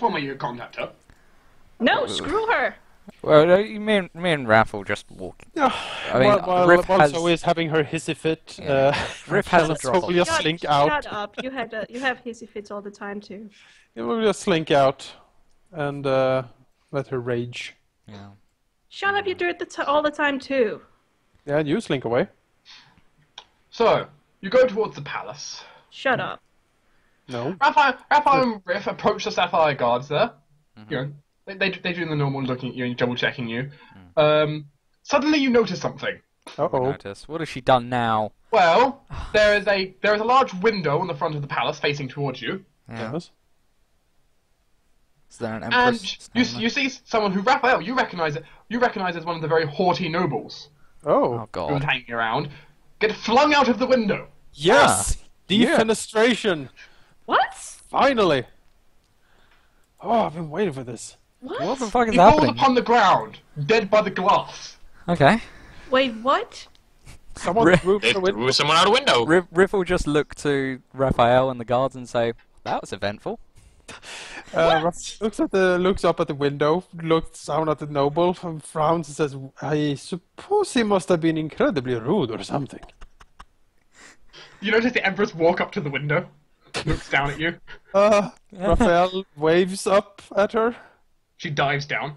one way you could contact her. No, screw her. Well, me and Raph will just walk. Yeah. I mean, while Riff has... Zoe is having her hissy fit, Riff has a let's drop. hopefully just slink out. Shut up. You have hissy fits all the time too. We'll just slink out and let her rage. Yeah. Shut up. You do it all the time too. Yeah, and you slink away. So, you go towards the palace. Shut up. No. Raphael and Riff approach the Sapphire guards there. You know, they do the normal looking at you and double checking you. Suddenly you notice something. Uh-oh. Notice. What has she done now? Well, there is a large window on the front of the palace facing towards you. Yeah. Yes. Is there an And empress? you see someone who Raphael you recognise as one of the very haughty nobles Oh. Oh who's god. hanging around get flung out of the window. Yes! Yeah. Defenestration! What? Finally! Oh, I've been waiting for this. What the fuck is He falls happening? upon the ground, dead by the glass. Okay. Wait, what? Someone Riff- threw They the window. threw someone out a window. Riff will just look to Raphael and the guards and say, "That was eventful." Looks up at the window, looks down at the noble, frowns and says, "I suppose he must have been incredibly rude or something." You notice the Empress walk up to the window, looks down at you. Raphael waves up at her. She dives down.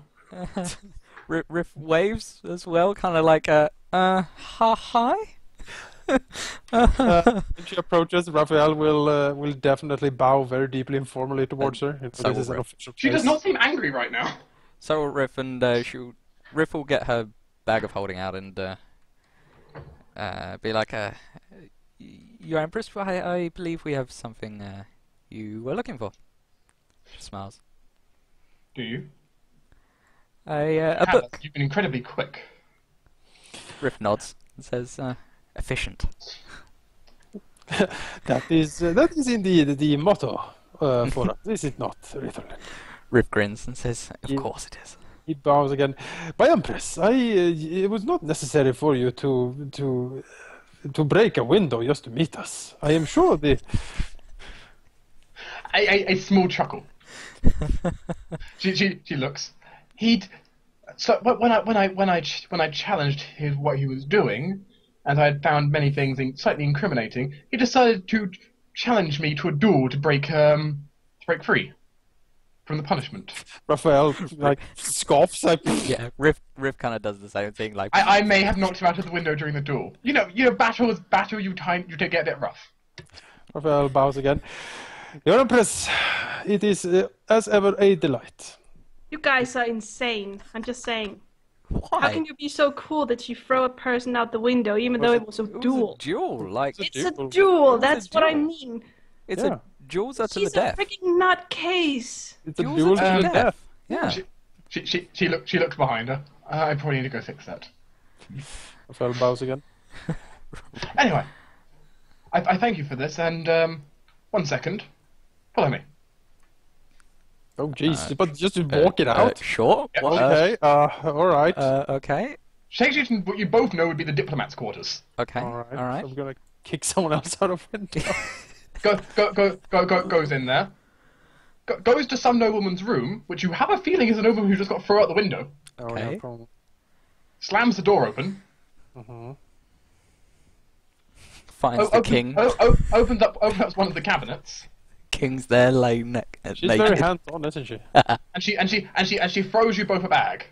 Riff waves as well, kind of like hi. When she approaches, Raphael will definitely bow very deeply and formally towards her. so This is an will official She does place. not seem angry right now. So will Riff, and Riff will get her bag of holding out and be like, "Your Empress, I believe we have something you were looking for." She smiles. Do you? A book. You've been incredibly quick. Riff nods and says, "Efficient." That is indeed the motto for us. Is it not, Ritherlin? Riff grins and says, "Of Yeah. course it is." He bows again. My Empress, it was not necessary for you to break a window just to meet us. I am sure the A small chuckle. She looks. When I challenged what he was doing, and I had found many things slightly incriminating, he decided to challenge me to a duel to break free from the punishment. Raphael like scoffs. Yeah, Riff kind of does the same thing. Like, I may have knocked him out of the window during the duel. You know, battle. You get a bit rough. Raphael bows again. Your Empress, it is as ever a delight. You guys are insane. I'm just saying. why? How can you be so cool that you throw a person out the window even though it was a It was duel? a duel. Like, It's It's a duel. duel. It was a That's what I duel. mean. it's Yeah. a duels are to She's the a death. freaking nutcase. It's a Duels duel are to the death. Yeah. She looks behind her. I probably need to go fix that. Raphael bows again. Anyway, I thank you for this, and 1 second. Follow me. Oh jeez, but just to walk it out. Sure. Yeah. What? Okay, all right. Okay. Takes you to what you both know would be the diplomat's quarters. Okay. All right. All right. I'm gonna kick someone else out of window. Goes in there. Goes to some nobleman's room, which you have a feeling is a nobleman who just got thrown out the window. Oh, Okay. yeah, problem. Slams the door open. Finds the king. Opens up one of the cabinets, King's there, laying She's naked. very hands-on, isn't she? and she throws you both a bag.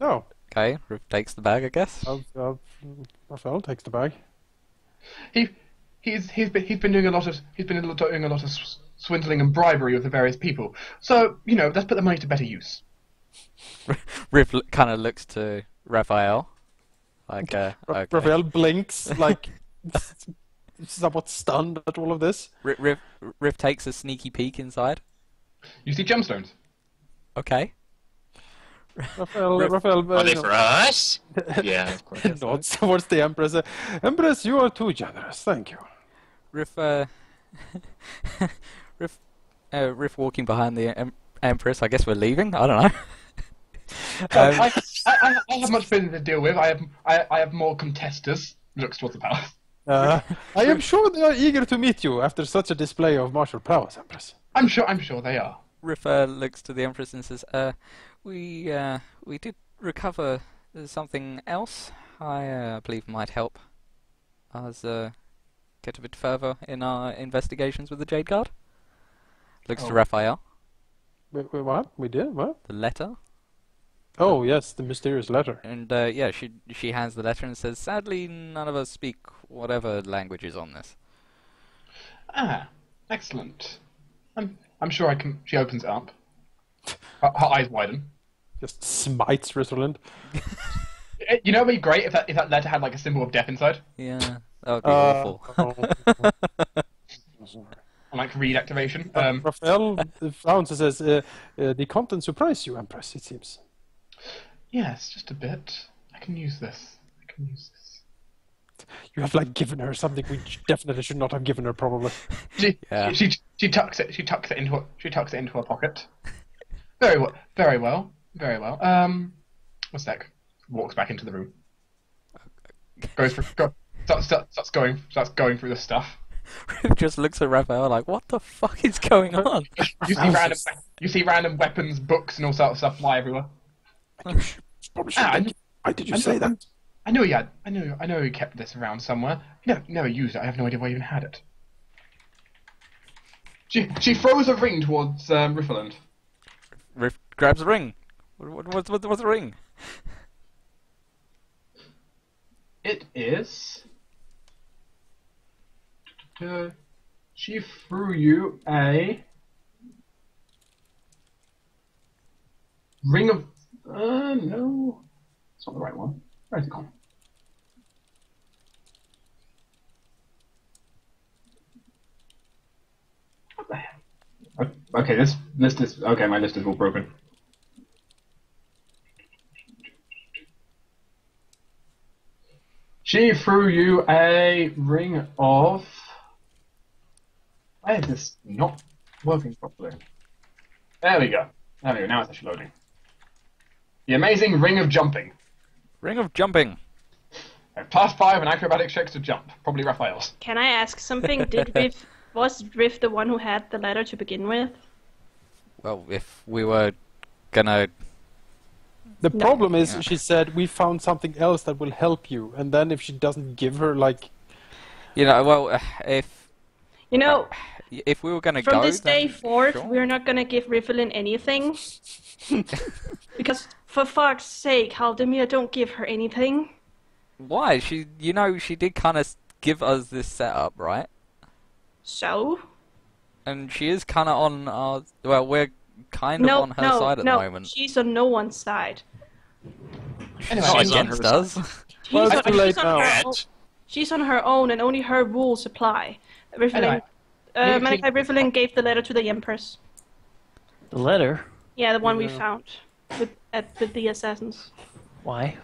No. Okay. Riff takes the bag, I guess. Raphael takes the bag. He's been doing a lot of swindling and bribery with the various people. So let's put the money to better use. Riff kind of looks to Raphael, like, okay. Raphael blinks like somewhat stunned at all of this. Riff takes a sneaky peek inside. You see gemstones. Okay. Raphael Are they for us? Yeah, of course. nods towards the Empress. Empress, you are too generous. Thank you. Riff, Riff walking behind the Empress. I guess we're leaving. I don't know. I have much business to deal with. I have more contesters. Looks towards the palace. I am sure they are eager to meet you after such a display of martial prowess, Empress. I'm sure they are. Riff looks to the Empress and says, we did recover something else. I believe might help us get a bit further in our investigations with the Jade Guard. Looks to Raphael. Wait, what? We did? What? The letter. Oh, yes, the mysterious letter. And yeah, she hands the letter and says, "Sadly, none of us speak whatever language is on this." Ah, excellent. I'm sure I can. She opens it up. Her eyes widen. Just smites Ritterland. You know, it'd be great if that letter had like a symbol of death inside. Yeah, that would be awful. And like read activation. Raphael frowns and says, the content surprised you, Empress, it seems. Yes, just a bit. I can use this. You have like given her something we definitely should not have given her, probably. She tucks it into her pocket. Very well. One sec. Walks back into the room. Starts going through the stuff. Just looks at Raphael like, "What the fuck is going on?" You see random weapons, books, and all sorts of stuff fly everywhere. Why did you say that? I know he kept this around somewhere. Never used it. I have no idea why he even had it. She throws a ring towards Riffeland. Riff grabs a ring. What's the ring? It is. She threw you a ring of. No, it's not the right one. Where's it gone? What the hell? Okay, this list is okay. My list is all broken. She threw you a ring of. Why is this not working properly? There we go. Now it's actually loading. The amazing ring of jumping. Ring of jumping. +5 and acrobatics checks to jump. Probably Raphael's. Can I ask something? Was Riff the one who had the letter to begin with? Well, if we were gonna... The problem is, she said, we found something else that will help you, and then if she doesn't give her, like... You know, well, if... You know... If we were gonna go, from this day forth, sure. we're not gonna give Riffelin anything. Because, for fuck's sake, Halldamir, don't give her anything. Why? She did kind of give us this setup, right? So? And she is kind of on our... Well, we're kind of on her side at the moment. She's on no one's side. Anyway, Not she's on against her us. Well, it's too late now. She's on her own, and only her rules apply. Riffelin, Anyway, Malachi Riffelin gave the letter to the Empress. The letter? Yeah, the one we found with the assassins. Why?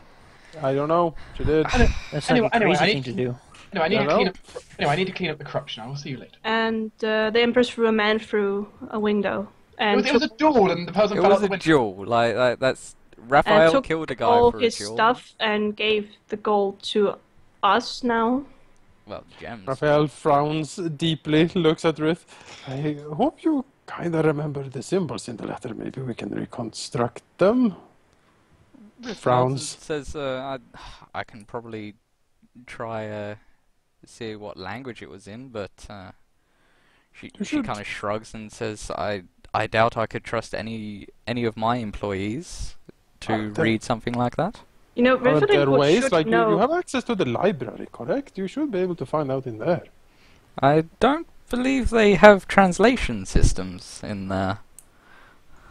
I don't know. She did. That's like a crazy thing to do. No, I need to clean up the corruption. I will see you later. And the Empress threw a man through a window. And It was a duel, and the person It fell out was the a window. duel. Like that's... Raphael took killed a guy all for a his duel. stuff and gave the gold to us now. Well, gems. Raphael frowns deeply, looks at Rith. I hope you kind of remember the symbols in the letter. Maybe we can reconstruct them. Frowns. Says, I can probably try see what language it was in, but she kind of shrugs and says, I doubt I could trust any of my employees to read something like that. You know, Are there Riffelin ways? should Like know. you have access to the library, correct? You should be able to find out in there. I don't believe they have translation systems in there.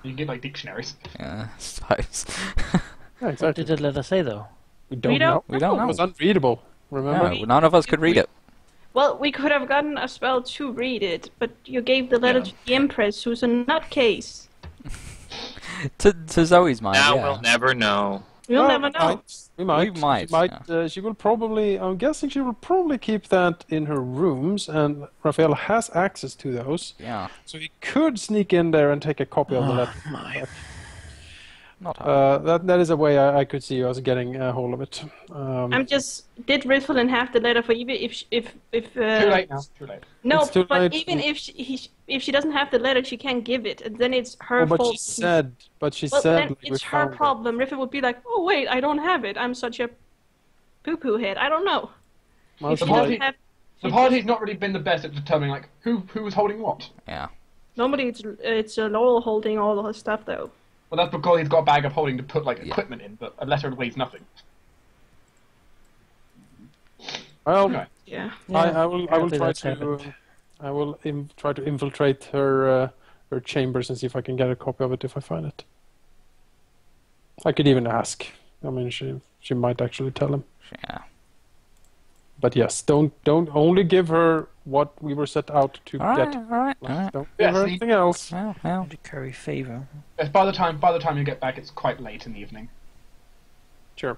You can get like dictionaries. Yeah, I suppose. Yeah, What exactly. did the letter say, though? We don't know. We don't It know. was unreadable. Remember? No, none of us could read it. Well, we could have gotten a spell to read it, but you gave the letter to the Empress, who's a nutcase. To Zoe's mind, Now yeah. we'll never know. We'll Well, never know. We might. We might, She might. She will probably. I'm guessing she will probably keep that in her rooms, and Raphael has access to those, Yeah. so he could sneak in there and take a copy of the letter. My. Not hard. That is a way I could see us getting a hold of it. Did Rifflin have the letter for even if Too late now. Too late. No, It's too but late. even if she doesn't have the letter, she can't give it, and then it's her But fault. she said. Well, then Like, it's we her found it. problem. Rifflin would be like, "Oh wait, I don't have it. I'm such a poo-poo head. I don't know." Well, If she the party- doesn't have, The party's not really been the best at determining like who was holding what. Yeah. normally it's Laurel holding all her stuff though. Well, that's because he's got a bag of holding to put like equipment in, but a letter weighs nothing. Well, Anyway. Yeah. I will apparently try that's to happened. I will try to infiltrate her chambers and see if I can get a copy of it if I find it. I could even ask. I mean, she might actually tell him. Yeah. But yes, don't only give her what we were set out to Alright, get. alright. Don't Yes, give her he- anything else. Well. To curry favor. Yes, by the time you get back, it's quite late in the evening. Sure.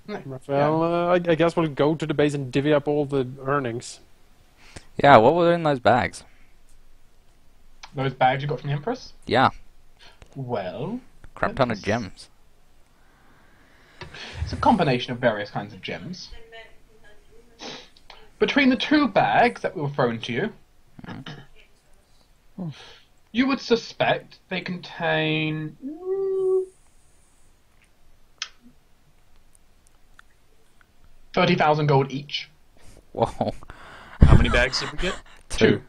No. Raphael, I guess we'll go to the base and divvy up all the earnings. Yeah, what were in those bags? Those bags you got from the Empress? Yeah, Well, crap ton of gems. it's a combination of various kinds of gems. Between the two bags that were thrown to you, you would suspect they contain 30,000 gold each. Whoa. How many bags did we get? Two.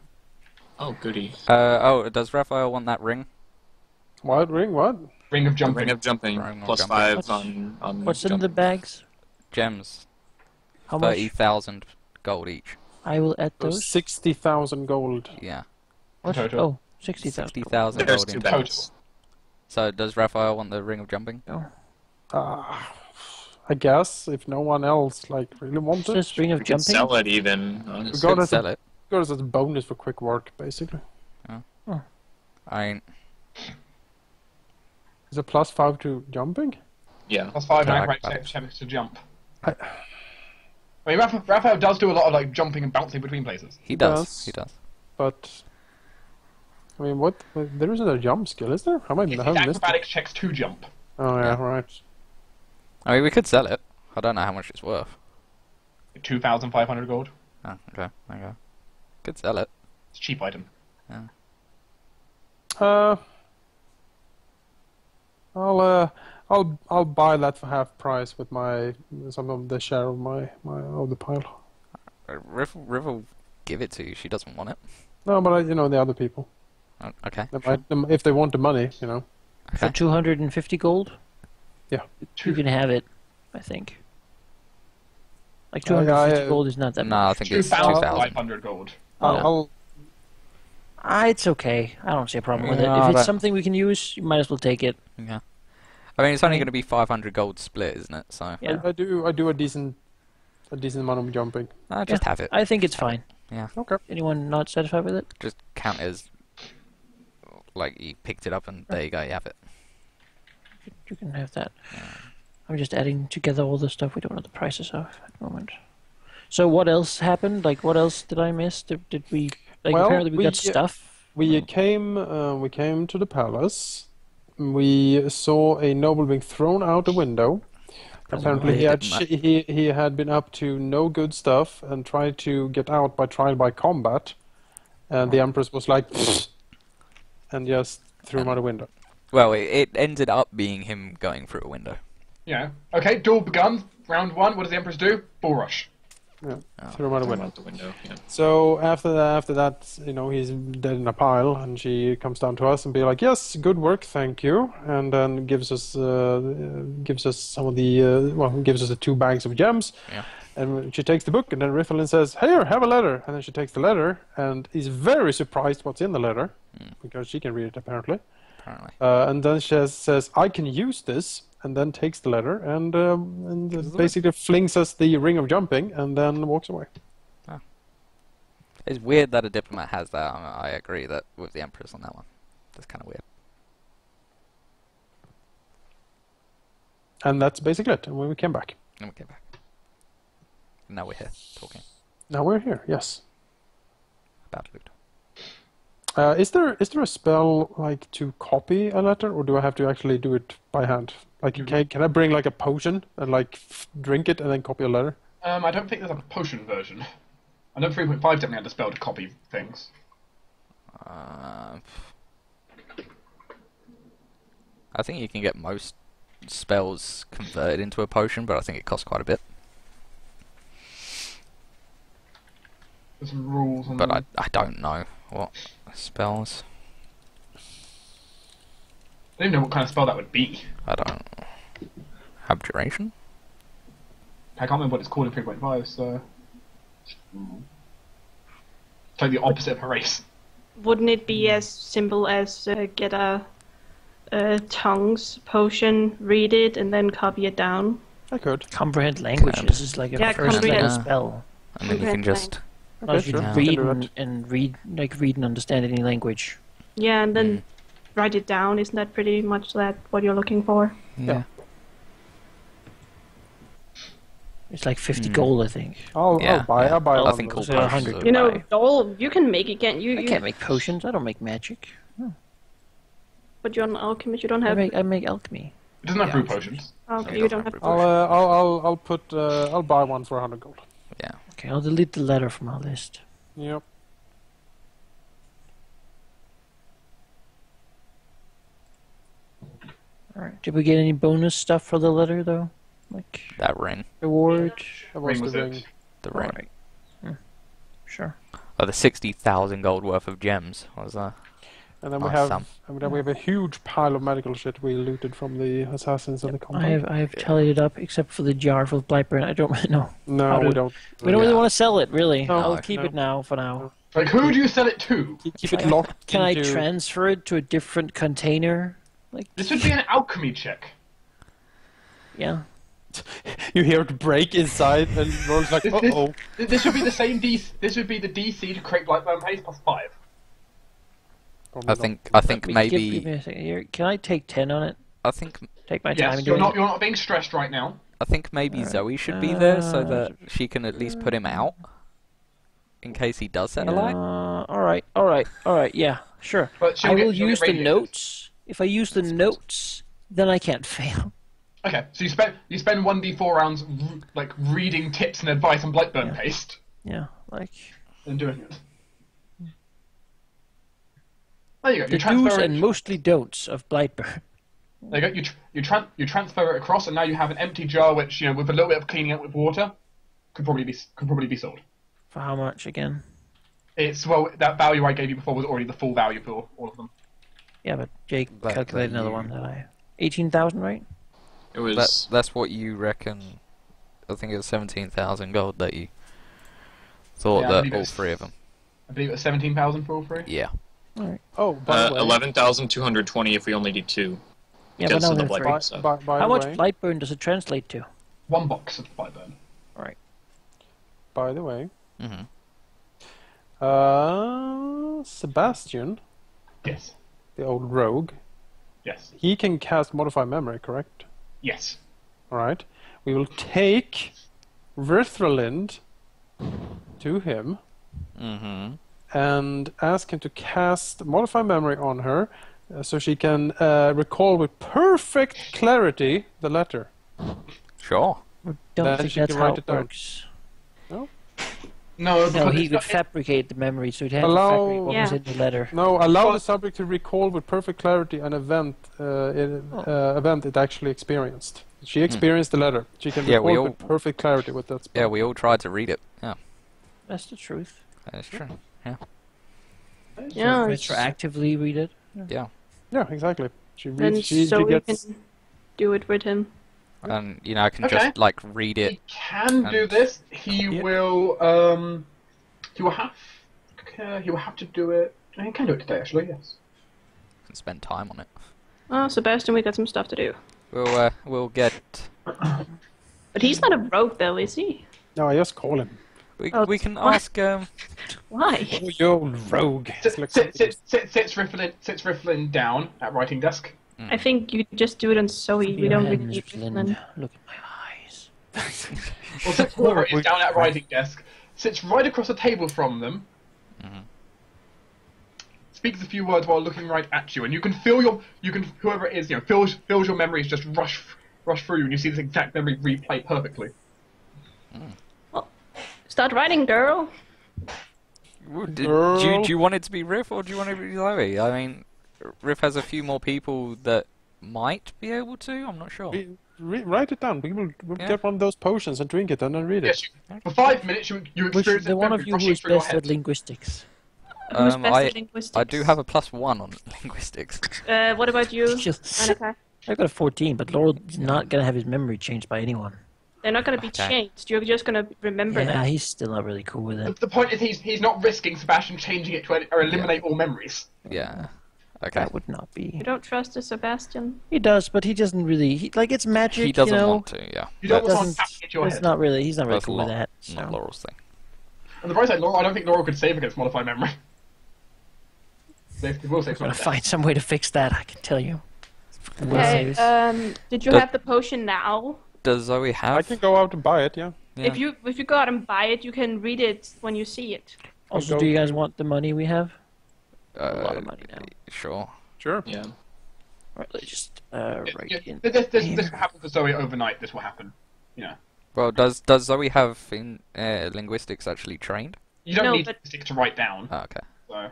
Oh, goody. Does Raphael want that ring? What ring? What? Ring of jumping. Ring of jumping, Ring of plus jumping. 5 What's- on What's in the jumping. bags? Gems. How much? 30,000 gold each. I will add those. 60,000 gold. Yeah. What? Total. Oh, 60,000. 60,000 There's gold 2 in total. bags. So does Raphael want the ring of jumping? I guess if no one else really wants What's it, this ring of We can jumping? sell it even, we honestly. got Could it sell it. as a bonus for quick work, basically. I mean, Is it +5 to jumping? Yeah. Plus 5 Correct, rank correct. checks to jump. I mean, Raphael does do a lot of like jumping and bouncing between places. he does. does. He does. But I mean, what? There isn't a jump skill, is there? How am I His having missed it? acrobatics checks to jump. Oh yeah, Yeah. right. I mean, we could sell it. I don't know how much it's worth. 2,500 gold. Oh, okay. Okay. Could sell it. It's a cheap item. I'll buy that for half price with some of the share of my of the pile. River will give it to you. She doesn't want it. No, but the other people, Oh, okay. they sure. might, if they want the money, For 250 gold? Yeah. You can have it, I think. Like Oh, yeah, 250 gold is not that No, I much. think it's 2,000. 2,500 gold. I'll It's okay. I don't see a problem with it. No, If it's that- something we can use, you might as well take it. Yeah. I mean, it's only going to be 500 gold split, isn't it? So Yeah. I do a decent amount of jumping. just have it. I think it's fine. Okay. Anyone not satisfied with it? Just count as like you picked it up and there you go. You have it. You can have that. I'm just adding together all the stuff we don't know the prices of at the moment. So what else happened? Like, what else did I miss? Did we... Like, Well, apparently we we- got stuff. We came to the palace. We saw a noble being thrown out a window. Apparently, he had been up to no good stuff and tried to get out by trial by combat. And the Empress was like, "Pfft," and just threw him out a window. Well, it ended up being him going through a window. Yeah. Okay, duel begun. Round 1. What does the Empress do? Bull rush. Threw him out a Throw window. out the window, yeah. So after that, he's dead in a pile, and she comes down to us and be like, "Yes, good work, thank you," and then gives us some of the gives us the 2 bags of gems. Yeah. And she takes the book, and then Rifflin says, "Here, have a letter." And then she takes the letter, and is very surprised what's in the letter because she can read it apparently. Apparently. And then she says, "I can use this," and then takes the letter and basically flings us the ring of jumping, and then walks away. It's weird that a diplomat has that. I agree that with the Empress on that one. That's kind of weird. And that's basically it. And when we came back, Then we came back. Now we're here talking now we're here. Yes. about loot. Is there a spell like to copy a letter, or do I have to actually do it by hand? Like, can I bring like a potion and like drink it and then copy a letter? I don't think there's a potion version. I know 3.5 definitely had a spell to copy things. I think you can get most spells converted into a potion, but I think it costs quite a bit. There's some rules on But them. I don't know what spells. I don't even know what kind of spell that would be. I don't. Abjuration? I can't remember what it's called in 3.5, so... It's like the opposite of erase. Wouldn't it be as simple as get a tongues potion, read it, and then copy it down? I could. Comprehend languages is like a Yeah, first level comprehend. spell. And then you can just. Allows you to sure. read Can do and read, like read and understand any language. Yeah, and then write it down. Isn't that pretty much that what you're looking for? Yeah. It's like 50 gold, I think. I'll buy I one of think those. all So potions 100. are You know, buy. Dole, you can make it. I can't make potions. I don't make magic. But you're an alchemist. You don't I have. make alchemy. It doesn't have Yeah. brew potions. Okay, You you don't don't have have. I'll buy one for 100 gold. Yeah. Okay, I'll delete the letter from our list. Yep. Alright. Did we get any bonus stuff for the letter, though? Like, That ring. reward? That was Ring was the it. ring. The ring. Alright. Sure. Oh, the 60,000 gold worth of gems was And then we Nice have sum. a huge pile of medical shit we looted from the assassins and the compound. I have tallied it up, except for the jar full of Blightburn. I don't know. No, How we do- don't. We don't really Yeah. want to sell it, really. No, I'll keep no. it now for now. Like, who do you sell it to? Keep it locked. Can I into... transfer it to a different container? Like, This would be an alchemy check. yeah. You hear it break inside, and Roll's like, This- this- "Uh-oh." This would be the same DC. This would be the DC to create Blightburn paste plus 5. Probably I not. think Give maybe me a second here. Can I take 10 on it? I think Take my time Yes, and you're do not. it? You're not being stressed right now. maybe Alright. Zoe should be there so that she can at least put him out in case he does set a light. Alright, yeah, sure. But she'll I get- will she'll get use the radiated. notes. If I use the notes, then I can't fail. Okay, so you spend 1d4 rounds like reading tips and advice on Blightburn Yeah. paste Yeah, like and doing it. There you go. the You transfer do's it. and mostly don'ts of Blightburn. There you go. You transfer it across, and now you have an empty jar, which with a little bit of cleaning up with water, could probably be sold. For how much again? It's that value I gave you before was already the full value for all of them. Yeah, but Jake But calculated another you- one that I 18,000, right? It was That's what you reckon. I think it was 17,000 gold that you thought Yeah, I that believe all it's- 3 of them. I believe it was 17,000 for all three. Yeah. Oh, by the way, 11,220 if we only need 2. Yeah, Because but of now the they're Blightburn three. stuff. by How the much way, Blightburn does it translate to? 1 box of Blightburn. by the way, Mhm. Sebastian, Yes. the old rogue, Yes. he can cast Modify Memory, correct? Yes. All right. We will take Virthralind to him Mhm. and ask him to cast Modify Memory on her so she can recall with perfect clarity the letter. Sure. Don't Then think she that's can how write it it down. works. No, No, because he it's would not- fabricate the memory, so he'd have Allow- to fabricate what was Yeah. in the letter. No, allow Well- the subject to recall with perfect clarity an event event it actually experienced. She experienced the letter. She can Yeah, we recall all- with perfect clarity what that's. Yeah, we all tried to read it. Yeah, That's the truth. that's true. Yeah. Yeah, Retroactively read it. Yeah. Yeah, exactly. She then reads. She so we gets. can do it with him. And I can Okay. just like read it. He can do And- this. He Yeah. will. He will have. He will have to do it. He can do it today, actually. Yes. And spend time on it. Oh, Sebastian, we got some stuff to do. We'll get. But he's not a rogue, though, is he? No, I just call him. We can what? ask. Why? Oh, you old rogue. It's like Sits Rifflin down at writing desk. I think you just do it on Zoe. We don't really need Lind. Rifflin. Look at my eyes. Well, sits is down at writing desk. Sits right across the table from them. speaks a few words while looking right at you, and you can feel whoever it is, feels your memories just rush through you, and you see this exact memory replay perfectly. Well, start writing, girl. Do you want it to be Riff or do you want it to be Zoe? I mean, Riff has a few more people that might be able to. I'm not sure. Write it down. We'll get one of those potions and drink it and then read it. Yes, for 5 minutes you experience the one of you who is best at linguistics. Who's best at linguistics? I do have a +1 on linguistics. What about you, Annika? I got a 14, but Laurel's not gonna have his memory changed by anyone. They're not gonna be changed. You're just gonna remember them. Yeah, he's still not really cool with it. The point is he's not risking Sebastian changing it to or eliminate all memories. Yeah. Okay. That would not be. You don't trust the Sebastian? He does, but he doesn't really. Like, it's magic. He doesn't you know? want to. Yeah. You don't want Doesn't- to tap into your It's head. not really. He's not really That's cool with that. not So. Laurel's thing. On the bright side, I don't think Laurel could save against modified memory. They will save I'm gonna some. find some way to fix that. I can tell you. Okay. Did you have the potion now? Does Zoe have? I can go out and buy it, yeah. Yeah. If you go out and buy it, you can read it when you see it. Also, do you guys want the money we have? A lot of money now. Sure. Sure. Yeah. Right, let's just write in. This will happen for Zoe overnight. This will happen. Well, does Zoe have in linguistics actually trained? You don't No, need but- statistics to write down. Oh, okay. So.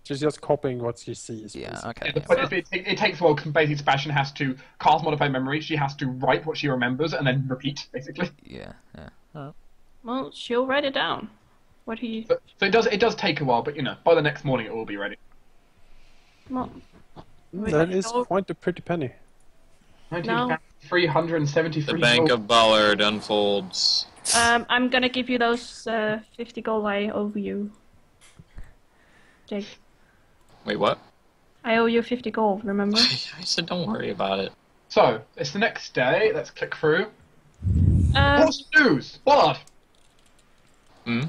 She's just copying what she sees. Yeah. basically. Okay. The point is, it takes a while because basically Sebastian has to cast modified memory. She has to write what she remembers and then repeat, basically. Yeah. Yeah. Well, she'll write it down. What he. So it does take a while, but by the next morning it will be ready. Well, That is quite a pretty penny. 373 The Bank of Ballard unfolds. I'm gonna give you those 50 gold I owe you. Jake. Wait, what? I owe you 50 gold, remember? I said don't worry about it. So, it's the next day. Let's click through. Um, What's the news? Bollard! Hmm?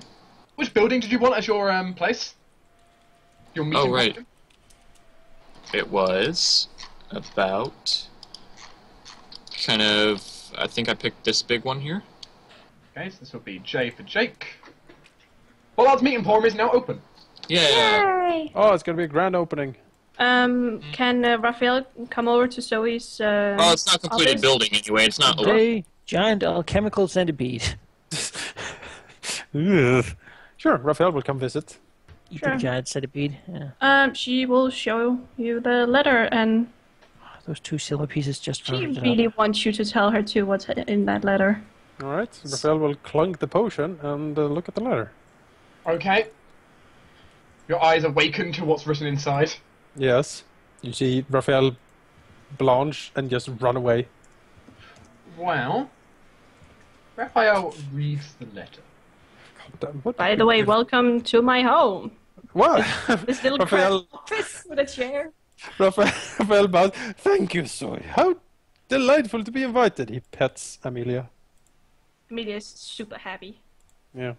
Which building did you want as your place? Your meeting right. room? It was about kind of. I think I picked this big one here. Okay, so this will be J for Jake. Bollard's meeting room is now open. Yeah. Yay! Oh, it's gonna be a grand opening. Can Raphael come over to Zoe's Well, it's not a completed office? building anyway. It's not over. A giant alchemical centipede. Ugh. Sure, Raphael will come visit. Eat Sure. the giant centipede. Yeah. She will show you the letter, and Those 2 silver pieces just for she it up. really wants you to tell her too what's in that letter. Alright, Raphael will clunk the potion and look at the letter. Okay. Your eyes awaken to what's written inside. Yes. You see Raphael blanch and just run away. Well, Raphael reads the letter. What? By the way, welcome to my home. What? This little Raphael, cramped office with a chair. Raphael bows. Thank you, Zoe. How delightful to be invited. He pets Amelia. Amelia's super happy. Yeah.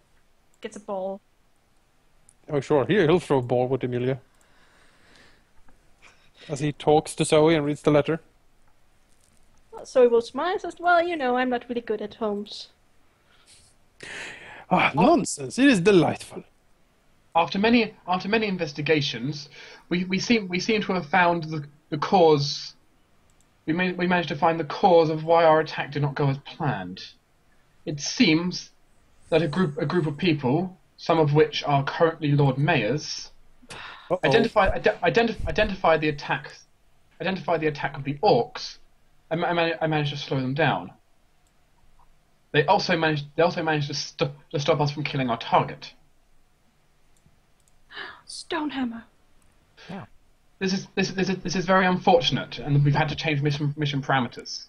Gets a ball. Oh, sure. Here, he'll throw a ball with Amelia. As he talks to Zoe and reads the letter. So he will smile and says, well, I'm not really good at homes. Ah, nonsense. It is delightful. After many investigations, we seem to have found the cause. We managed to find the cause of why our attack did not go as planned. It seems that a group of people, some of which are currently Lord Mayors, identified the attack of the orcs. I managed to slow them down. They also managed to stop us from killing our target. Stonehammer. This is very unfortunate, and we've had to change mission parameters.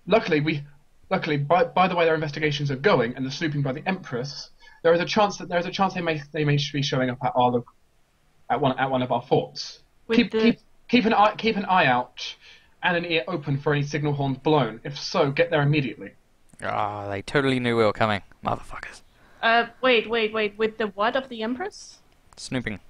Luckily, by the way their investigations are going and the snooping by the Empress, there is a chance they may be showing up at one of our forts. Keep an eye out and an ear open for any signal horns blown. If so, get there immediately. Ah, they totally knew we were coming, motherfuckers. Wait. With the what of the Empress? Snooping.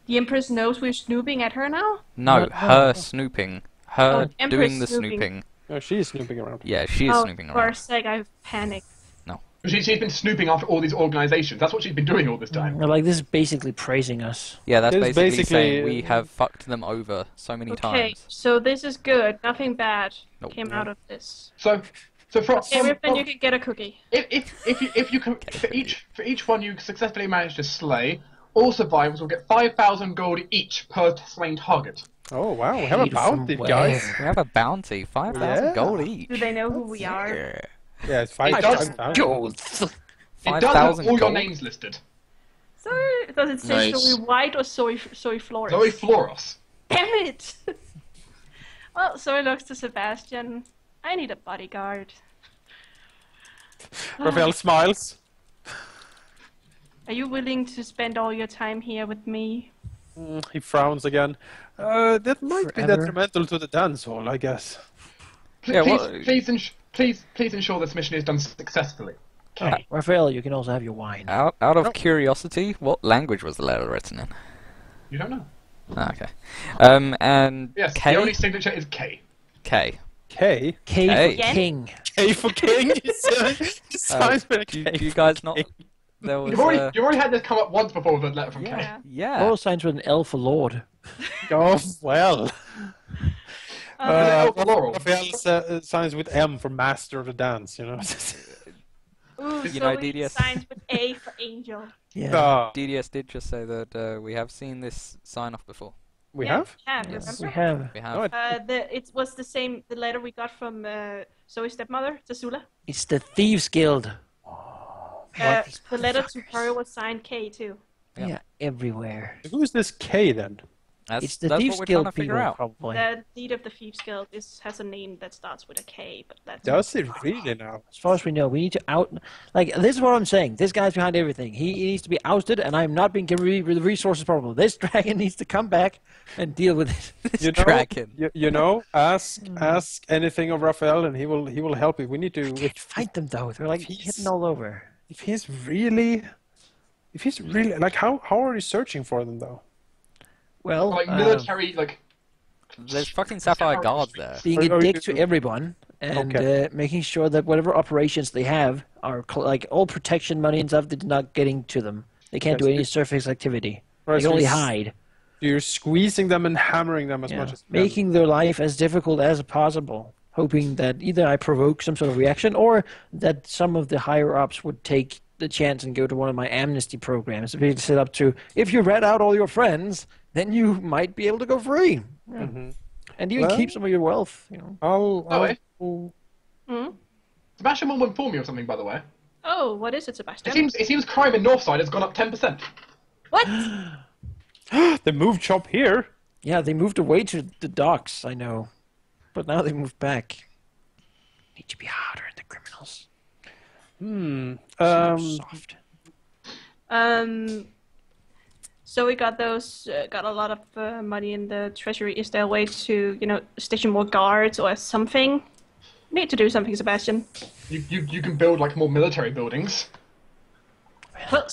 The Empress knows we're snooping at her now? No, What? her snooping. Her Empress doing the snooping. snooping. Oh, she's snooping around. Yeah, she is snooping For a around. sec, I panicked. No. She's been snooping after all these organizations. That's what she's been doing all this time. Like, this is basically praising us. Yeah, that's It's basically saying we have fucked them over so many Okay, times. so this is good. Nothing bad Nope. came out of this. So Griffin, you can get a cookie. if you can for each one you successfully manage to slay, all survivors will get 5,000 gold each per slain target. Oh wow, we have a Paid from bounty, where? guys. We have a bounty, 5,000 Yeah. gold each. Do they know who we are? Yeah. Yeah, it's It does 5,000. Gold. It does have 5,000 all your gold. names listed. So does it say Nice. Zoe White or Zoe Flores? Zoe Floros. Damn it! Well, Zoe looks to Sebastian. I need a bodyguard. Raphael smiles. Are you willing to spend all your time here with me? He frowns again. That might be Forever. detrimental to the dance hall, I guess. Yeah, Please ensure this mission is done successfully. Okay. Raphael, you can also have your wine. Out of curiosity, what language was the letter written in? You don't know. Ah, okay. And Yes, K? the only signature is K. K. K. K Hey. for king. K for king. Signs with a Do K. you guys not... There was... You've already had this come up once before with a letter from K. Yeah. Yeah. All signs with an L for Lord. Oh well. Laurel. Raphael signs with M for master of the dance. You know. Ooh, You know, Zoe DDS. signs with A for angel. Yeah. Ah, DDS did just say that we have seen this sign off before. we Yeah, have. Yes. We remember? have. We have. No, It was the same. The letter we got from Zoe's stepmother, Tasula. It's the Thieves Guild. The letter to her was signed K too. Yeah. Yeah, everywhere. Who's this K then? It's the That's Thieves what we're trying Guild to figure people, out. probably. The leader of the Thieves Guild has a name that starts with a K, but that's Does it really now? As far as we know, we need to out. Like, this is what I'm saying. This guy's behind everything. He needs to be ousted, and I'm not being given the resources properly. This dragon needs to come back and deal with it. This dragon. You know, ask anything of Raphael, and he will help you. We need to. Can't fight them though. They're like hitting all over. If he's really like, how are you searching for them though? Well, Like military, like There's fucking sapphire guards there. being a Are dick you- to everyone and Okay. making sure that whatever operations they have are like all protection money and stuff that's not getting to them. They can't do Yes, any surface activity. Right, They can so only it's- hide. You're squeezing them and hammering them as Yeah. much as you can. Making their life as difficult as possible, hoping that either I provoke some sort of reaction or that some of the higher ups would take the chance and go to one of my amnesty programs to be set up to, if you rat out all your friends, then you might be able to go free. Yeah. And even Well- keep some of your wealth, you know. I'll Sebastian will inform you of something, by the way. Oh, what is it, Sebastian? It seems crime in Northside has gone up 10%. What? they moved shop here. Yeah, they moved away to the docks, I know. But now they moved back. Need to be harder on the criminals. Soft. So we got got a lot of money in the treasury. Is there a way to, station more guards or something? Need to do something, Sebastian. You can build like more military buildings. Well,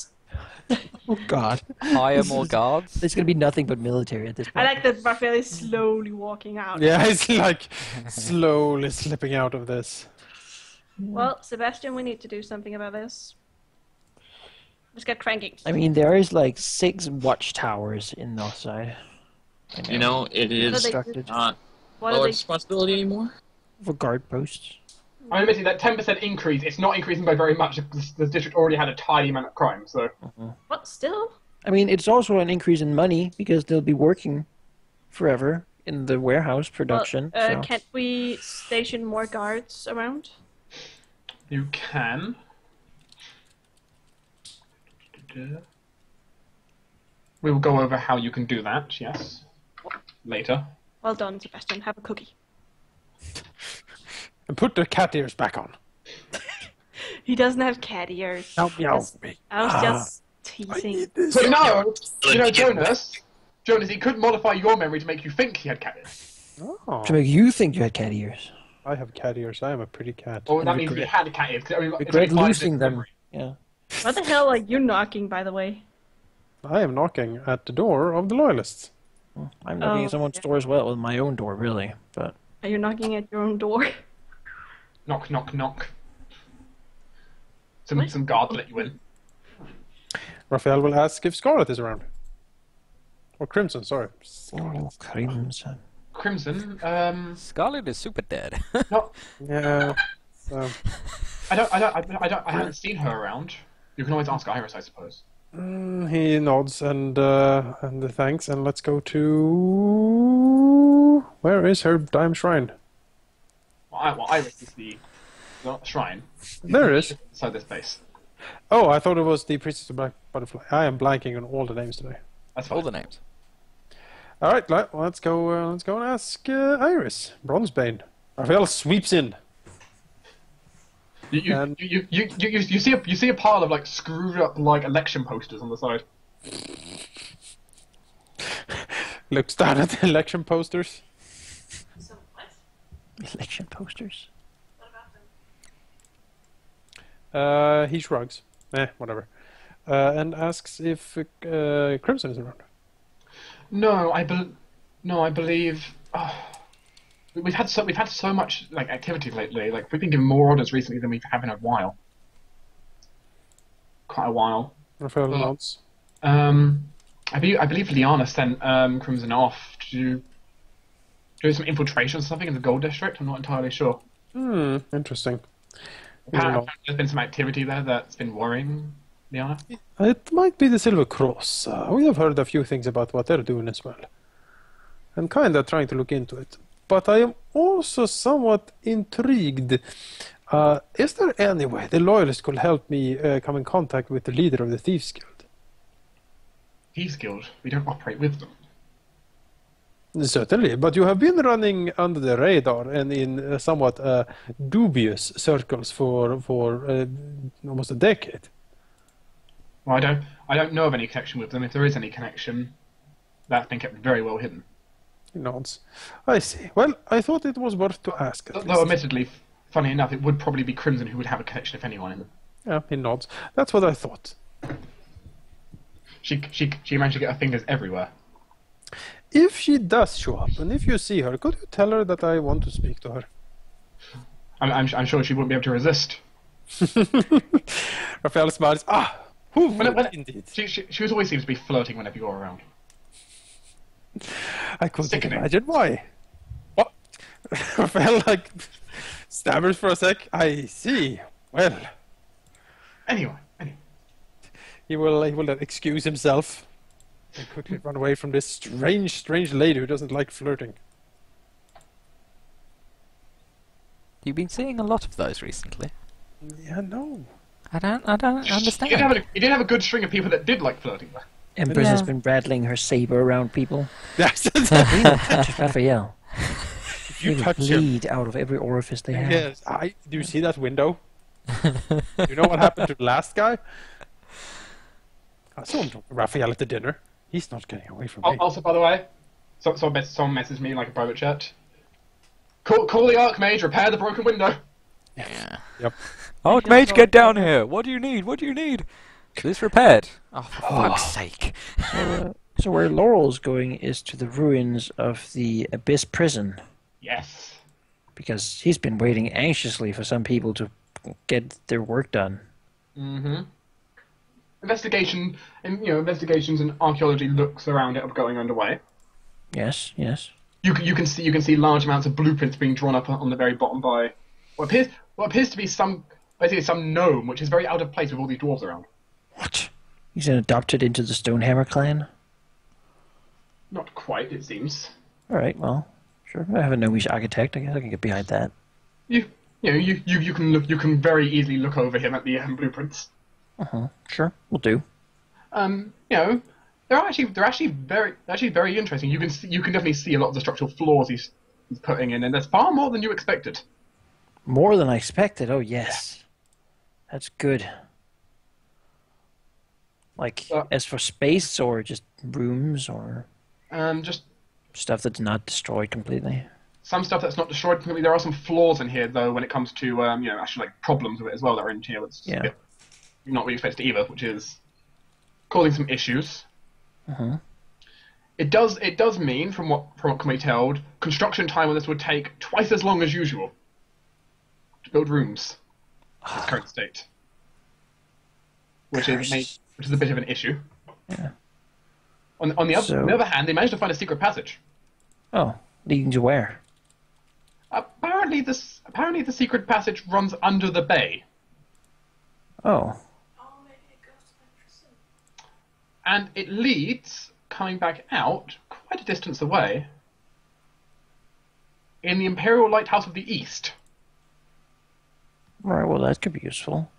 Oh God. Hire more guards. There's gonna be nothing but military at this I point. like that Raphael is slowly walking out. Yeah, it's like slowly slipping out of this. Well, Sebastian, we need to do something about this. Let's get cranking. I mean, there is like 6 watchtowers in Northside. You know, it is Constructed not What our are they? responsibility anymore. for guard posts. I'm admitting that 10% increase, it's not increasing by very much because the district already had a tiny amount of crime, so... What, still? I mean, it's also an increase in money because they'll be working forever in the warehouse production. so. Can't we station more guards around? You can. We will go over how you can do that, yes. Later. Well done, Sebastian. Have a cookie. And put the cat ears back on. He doesn't have cat ears. Meow, meow. I was just teasing. But no! Jonas, he could modify your memory to make you think he had cat ears. Oh, To make you think you had cat ears. I have cat ears. I am a pretty cat. Or that means he had cat ears. 'Cause, I mean, it's Regret only 5 losing days them. memory. Yeah. What the hell are you knocking, by the way? I am knocking at the door of the loyalists. I'm knocking Oh, at someone's okay. door as well with my own door, really. But Are you knocking at your own door? Knock, knock, knock. some guard to let you in. Raphael will ask if Scarlet is around. Or Crimson, sorry. Oh, Crimson. Crimson, Scarlet is super dead. not. Yeah. I haven't seen her around. You can always ask Iris, I suppose. He nods and thanks, and let's go to... Where is her dime shrine? Well, Iris is the shrine. There it is. Inside this base. Oh, I thought it was the Priestess of Black Butterfly. I am blanking on all the names today. That's fine. All the names. All right, let's go and ask Iris. Bronzebane. Raphael sweeps in. You see a pile of like screwed up like election posters on the side. Looks down at the election posters. So what? Election posters. What about them? He shrugs. Whatever. And asks if Crimson is around. No, I believe. We've had so much like activity lately. Like we've been given more orders recently than we've had in a while. Quite a while. Raphael nods. I believe Liana sent Crimson off to do some infiltration or something in the Gold District. I'm not entirely sure. Interesting. Apparently, there's been some activity there that's been worrying Liana. It might be the Silver Cross. We have heard a few things about what they're doing as well. And kinda trying to look into it. But I am also somewhat intrigued. Is there any way the Loyalists could help me come in contact with the leader of the Thieves Guild? Thieves Guild? We don't operate with them. Certainly, but you have been running under the radar and in somewhat dubious circles for almost a decade. Well, I don't know of any connection with them. If there is any connection, that's been kept very well hidden. He nods. I see. Well, I thought it was worth to ask. Though, admittedly, funny enough, it would probably be Crimson who would have a connection, if anyone, in them. Yeah, he nods. That's what I thought. She managed to get her fingers everywhere. If she does show up, and if you see her, could you tell her that I want to speak to her? I'm sure she wouldn't be able to resist. Raphael smiles. Who would indeed? She always seems to be flirting whenever you're around. I couldn't Sickening. imagine why. What? Raphael stammers for a sec. I see. Well, Anyway. he will then excuse himself and quickly run away from this strange lady who doesn't like flirting. You've been seeing a lot of those recently. Yeah, no. I don't understand. You did have a good string of people that did like flirting, though. Empress has Yeah. been rattling her saber around people. Yes. Touch Raphael. You They touch him. bleed out of every orifice they have. Yes. Do you see that window? You know what happened to the last guy? I saw him talking to Raphael at the dinner. He's not getting away from me. Also, by the way, someone messaged me in like a private chat. Call the Archmage, repair the broken window. Yeah. Yep. Archmage, get down here! What do you need? What do you need? Is this repaired? Oh, for fuck's sake. So where Laurel's going is to the ruins of the Abyss Prison, Yes. because he's been waiting anxiously for some people to get their work done. Mm-hmm. Investigations and archaeology looks around it are going underway. Yes, yes. You can see large amounts of blueprints being drawn up on the very bottom by what appears to be some gnome, which is very out of place with all these dwarves around. What? He's been adopted into the Stonehammer clan? Not quite, it seems. Alright, well, sure. I have a gnomish architect. I guess I can get behind that. You can very easily look over him at the blueprints. Sure, we'll do. They're actually very interesting. You can definitely see a lot of the structural flaws he's putting in, and there's far more than you expected. More than I expected. Oh, yes. That's good. Like, as for space, or just rooms, or Just stuff that's not destroyed completely? some stuff that's not destroyed completely. There are some flaws in here, though, when it comes to actually like problems with it as well that are in here. It's Yeah. not what you expected either, which is causing some issues. It does mean, from what can be told, construction time on this would take twice as long as usual to build rooms. Its current state. which is a bit of an issue. Yeah. On the other hand, they managed to find a secret passage. Oh, leading to where? Apparently, the secret passage runs under the bay, Oh. and it leads coming back out quite a distance away in the Imperial Lighthouse of the East. Right, well, that could be useful.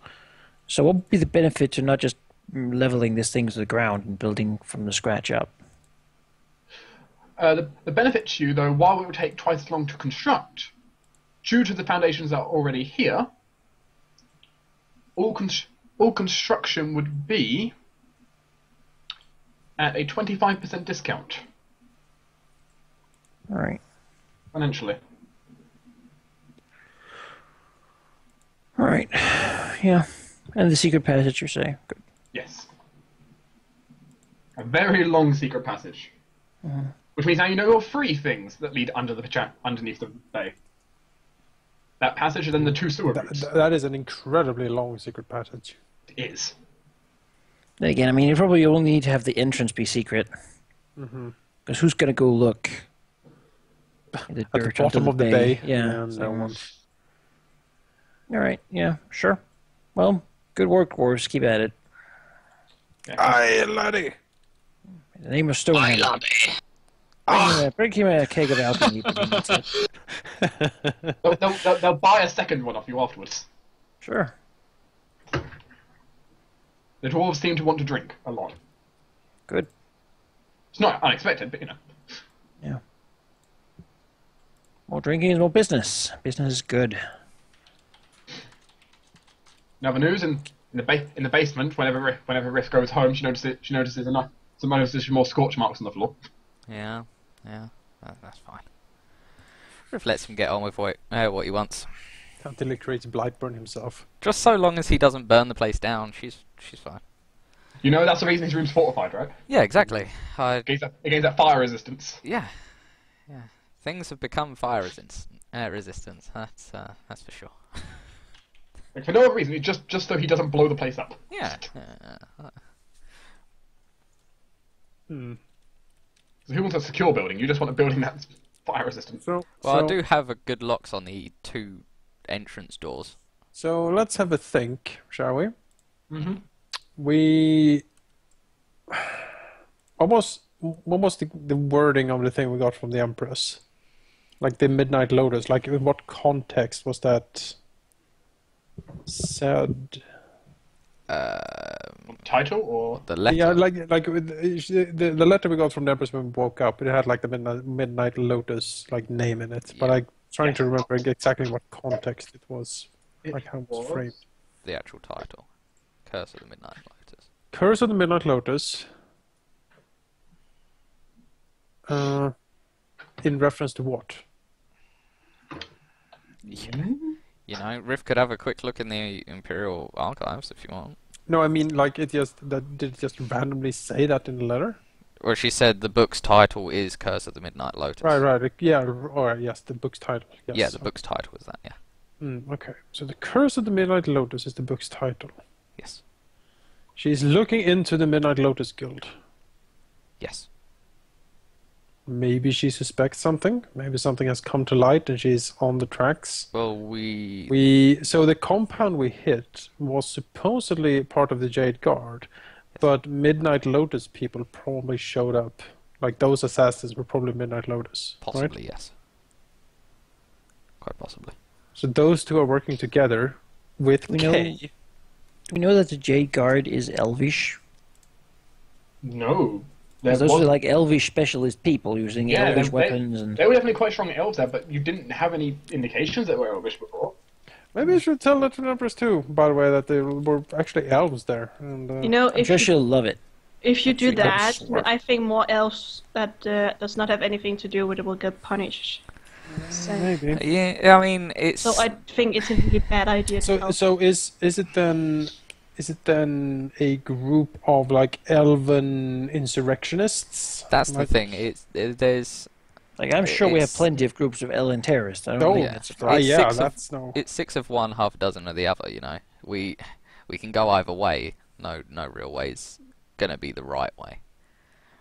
So what would be the benefit to not just leveling this thing to the ground and building from the scratch up? The benefit to you, though, while it would take twice as long to construct, due to the foundations that are already here, all construction would be at a 25% discount. All right. Financially. All right. Yeah. And the secret passage, you say? Good. Yes. A very long secret passage. Which means now you know all 3 things that lead underneath the bay. That passage and then the 2 sewer routes. That is an incredibly long secret passage. It is. Then again, I mean, you probably only need to have the entrance be secret. Because who's going to go look in the At the dirt bottom under of the bay. Yeah. No one. All right. Yeah. Sure. Well, good work, Wars. Keep at it. Aye, laddie. In the name of Stonehenge. Bring him a keg of alchemy. They'll buy a second one off you afterwards. Sure. The dwarves seem to want to drink a lot. Good. It's not unexpected, but you know. Yeah. More drinking is more business. Business is good. Now the news in the basement. Whenever Riff goes home, she notices more scorch marks on the floor. Yeah, that's fine. Riff lets him get on with what he wants. Until he creates Blightburn himself. Just so long as he doesn't burn the place down, she's fine. You know that's the reason his room's fortified, right? Yeah, exactly. Against that fire resistance. Yeah. Things have become fire resistance. That's for sure. Like, for no other reason, it's just so he doesn't blow the place up. Yeah. So who wants a secure building? You just want a building that's fire resistant. I do have a good locks on the 2 entrance doors. So let's have a think, shall we? Mm-hmm. What was the wording of the thing we got from the Empress? Like the Midnight Lotus. Like in what context was that said? Title or the letter? Yeah, like the letter we got from the Empress when we woke up. It had like the Midnight Lotus like name in it, but I'm trying to remember exactly what context it was. Like how it was framed. The actual title. Curse of the Midnight Lotus. Curse of the Midnight Lotus. In reference to what? You know, Riff could have a quick look in the Imperial Archives if you want. No, I mean, like, did it just randomly say that in the letter? Or she said the book's title is Curse of the Midnight Lotus. Right, yeah, or yes, the book's title. Yes. Yeah, the book's title was that, yeah. Okay, so the Curse of the Midnight Lotus is the book's title. Yes. She's looking into the Midnight Lotus Guild. Yes. Maybe she suspects something. Maybe something has come to light and she's on the tracks. Well, So the compound we hit was supposedly part of the Jade Guard, but Midnight Lotus people probably showed up. Like those assassins were probably Midnight Lotus. Possibly, right? yes. Quite possibly. So those two are working together with Do Kay. we know that the Jade Guard is Elvish? No. Those are like Elvish specialist people using Elvish weapons. They were definitely quite strong elves there, but you didn't have any indications that were Elvish before. Maybe I should tell that to the Empress too, by the way, that there were actually elves there. And, You know, I'm sure she'll love it. if you do that, Smart. I think more elves that does not have anything to do with it will get punished. So, maybe. Yeah, I mean, it's... so I think it's a really bad idea. to help. So is it then a group of like elven insurrectionists? That's like, the thing. There's... Like, I'm sure we have It's- plenty of groups of Ellen terrorists. I don't Oh, think yeah. that's a It's problem. yeah, six that's no. It's 6 of one, half a dozen of the other, you know. We can go either way. no real way's gonna be the right way.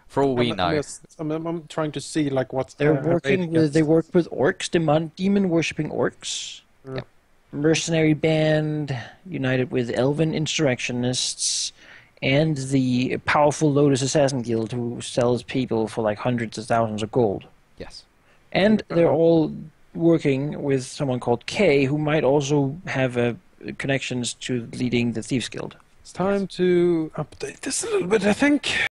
For all we know. I'm trying to see like what's They work with orcs, demon worshipping orcs. Yep. Mercenary band united with elven insurrectionists, and the powerful Lotus Assassin Guild who sells people for like hundreds of thousands of gold. Yes. And they're all working with someone called Kay, who might also have connections to leading the Thieves Guild. It's time to update this a little bit, I think.